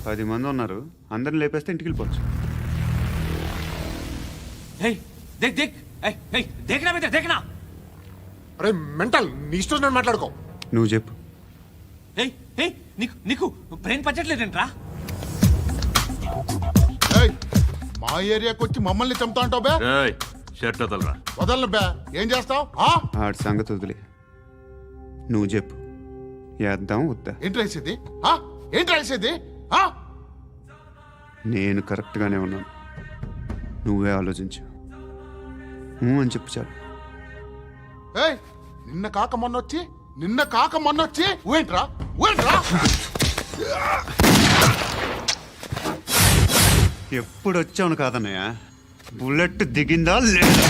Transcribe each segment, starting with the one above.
10 మంది ఉన్నారు, అందరిని లేపేస్తే ఇంటికి వెళ్ళిపోవచ్చు. అరే మెంటల్, నీ ఇష్టం నేను మాట్లాడుకో. నువ్వు చెప్పు. నీకు బ్రెయిన్ పచ్చట్లేదంట్రా? మా ఏరియాకి వచ్చి మమ్మల్ని చంపుతా అంటావు బే? షర్ట్ వదలరా. వదలను బే. ఏం చేస్తావు? ఆడి సంగతి వదిలే, నువ్వు చెప్పు. వేద్దాం వద్దా? ఏంటి రాసేది? ఏంటి రాసేది? నేను కరెక్ట్గానే ఉన్నాను, నువ్వే ఆలోచించు. అని చెప్పు చాలు. నిన్న కాక మొన్నొచ్చి ఊయంట్రా. ఎప్పుడు వచ్చావును కాదన్నయ్య, బుల్లెట్ దిగిందా లేదా?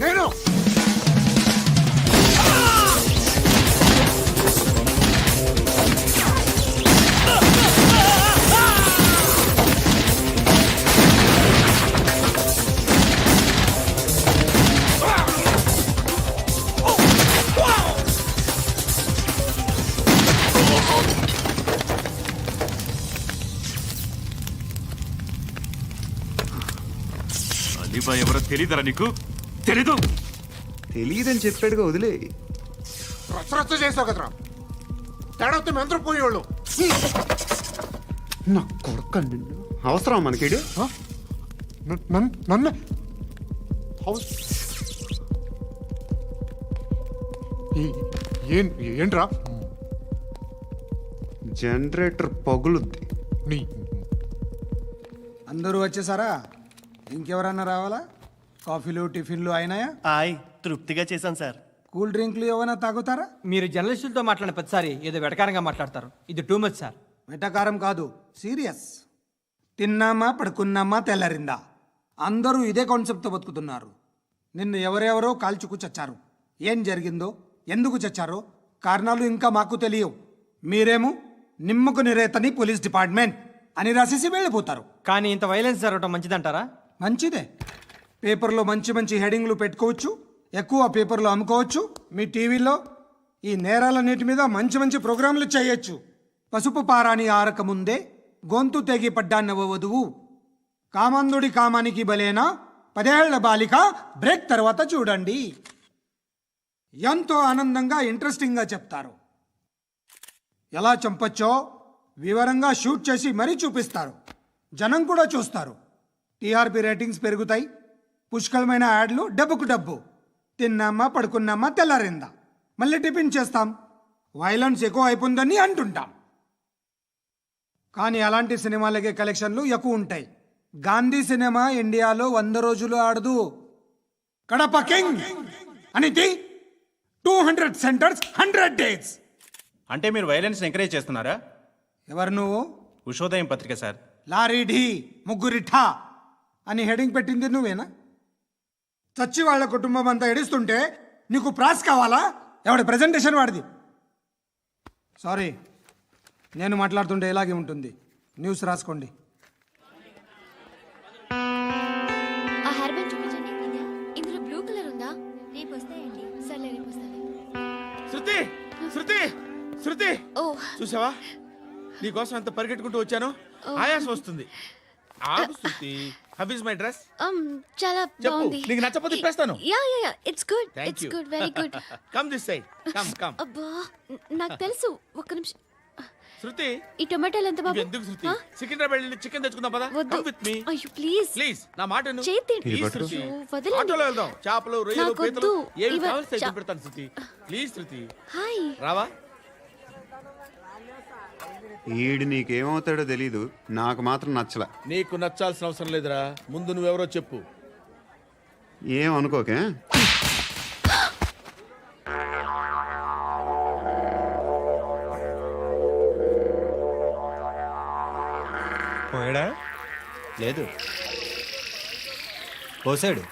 నేను అలీబా ఎవరో తెలీదరా నీకు? తెలీదు? తెలియదని చెప్పాడుగా, వదిలే. రచ్చ చేసావు కదరా. తేడా వస్తే మెంతరం పోయేవాళ్ళు. నా కొడుక, నిన్ను అవసరం మనకిడు. నన్ను ఏంట్రా? జనరేటర్ పగులుద్ది. నీ అందరూ వచ్చేసారా? ఇంకెవరన్నా రావాలా? కాఫీలు టిఫిన్లు అయినాయా? తృప్తిగా చేశాను సార్. కూల్ డ్రింక్లు ఏమైనా తాగుతారా? మీరు జర్నలిస్టులతో మాట్లాడిన ప్రతిసారి ఏదో వెటకారంగా మాట్లాడతారు. ఇది టూ మచ్ సార్. వెటకారం కాదు, సీరియస్. తిన్నామా పడుకున్నామా తెల్లరిందా, అందరూ ఇదే కాన్సెప్ట్తో బతుకుతున్నారు. నిన్ను ఎవరెవరో కాల్చుకు చచ్చారు. ఏం జరిగిందో, ఎందుకు చచ్చారో కారణాలు ఇంకా మాకు తెలియవు. మీరేమో నిమ్మకు నిరేతని పోలీస్ డిపార్ట్మెంట్ అని రాసేసి వెళ్ళిపోతారు. కానీ ఇంత వైలెన్స్ జరగడం మంచిదంటారా? మంచిదే. పేపర్లో మంచి మంచి హెడింగ్లు పెట్టుకోవచ్చు, ఎక్కువ పేపర్లు అమ్ముకోవచ్చు. మీ టీవీలో ఈ నేరాలన్నిటి మీద మంచి మంచి ప్రోగ్రాంలు చేయొచ్చు. పసుపు పారాని ఆరక ముందే గొంతు తెగి పడ్డాన్నవ వధువు, కామందుడి కామానికి బలేనా 10 ఏళ్ల బాలిక బ్రేక్ తర్వాత చూడండి. ఎంతో ఆనందంగా ఇంట్రెస్టింగ్గా చెప్తారు. ఎలా చంపచ్చో వివరంగా షూట్ చేసి మరీ చూపిస్తారు. జనం కూడా చూస్తారు. టీఆర్పీ రేటింగ్స్ పెరుగుతాయి. పుష్కలమైన యాడ్లు, డబ్బుకు డబ్బు. తిన్నామా పడుకున్నామా తెల్లారిందా, మళ్ళీ టిఫిన్ చేస్తాం. వైలెన్స్ ఎక్కువ అయిపోయిందని అంటుంటాం. కానీ అలాంటి సినిమాలకే కలెక్షన్లు ఎక్కువ ఉంటాయి. గాంధీ సినిమా ఇండియాలో 100 రోజులు ఆడదు. కడప కింగ్ అనేది 200 సెంటర్స్ 100 డేస్. అంటే మీరు వైలెన్స్ ఎంకరేజ్ చేస్తున్నారా? ఎవరు నువ్వు? ఉషోదయం పత్రిక సార్. లారీ ఢీ ముగ్గురి ఠా అని హెడింగ్ పెట్టింది నువ్వేనా? చచ్చి వాళ్ళ కుటుంబం అంతా ఎడుస్తుంటే నీకు ప్రాస్ కావాలా? ఎవడి ప్రెజెంటేషన్ వాడిది. సారీ, నేను మాట్లాడుతుంటే ఇలాగే ఉంటుంది. న్యూస్ రాసుకోండి. ఆ హెయిర్ బ్యాండ్ చూపించండి. ఇందులో బ్లూ కలర్ ఉందా? రేపు వస్తాయండి. సర్లే, రేపు వస్తాను. శృతి శృతి శృతి, ఓ చూసావా నీకోసం ఎంత పరిగెట్టుకుంటూ వచ్చాను. ఆయాసం వస్తుంది. ఆగు Shruti. How is my dress? చాలా చెప్పు. బాగుంది. నీకు నచ్చకపోతే తిప్పేస్తాను. Yeah yeah yeah, it's good. Thank it's you. Good, very good. Come this side. Come. అబ్బా, నాకు తెలుసు. ఒక్క నిమిషం. శృతి, ఈ టొమాటోలు ఎంత బాబు? ఎందుకు శృతి? సికింద్రాబాద్ వెళ్ళి చికెన్ తెచ్చుకుందాం పదా. వద్దు. కమ్ విత్ మీ అయ్యో ప్లీజ్ ప్లీజ్. నా మాట విను. చేతి ప్లీజ్ శృతి. వదలండి. ఆటోలో వెళ్దాం. చేపలు, రొయ్యలు, నాకు పీతలు వద్దు. ఏమి ఇవ- కావాలి తెచ్చి పెడతాను శృతి. Please Shruti. హాయ్. రావా? ఈడు నీకేమవుతాడో తెలీదు, నాకు మాత్రం నచ్చలా. నీకు నచ్చాల్సిన అవసరం లేదురా. ముందు నువ్వెవరో చెప్పు. ఏం అనుకోకే. పోయాడా లేదు పోసాడు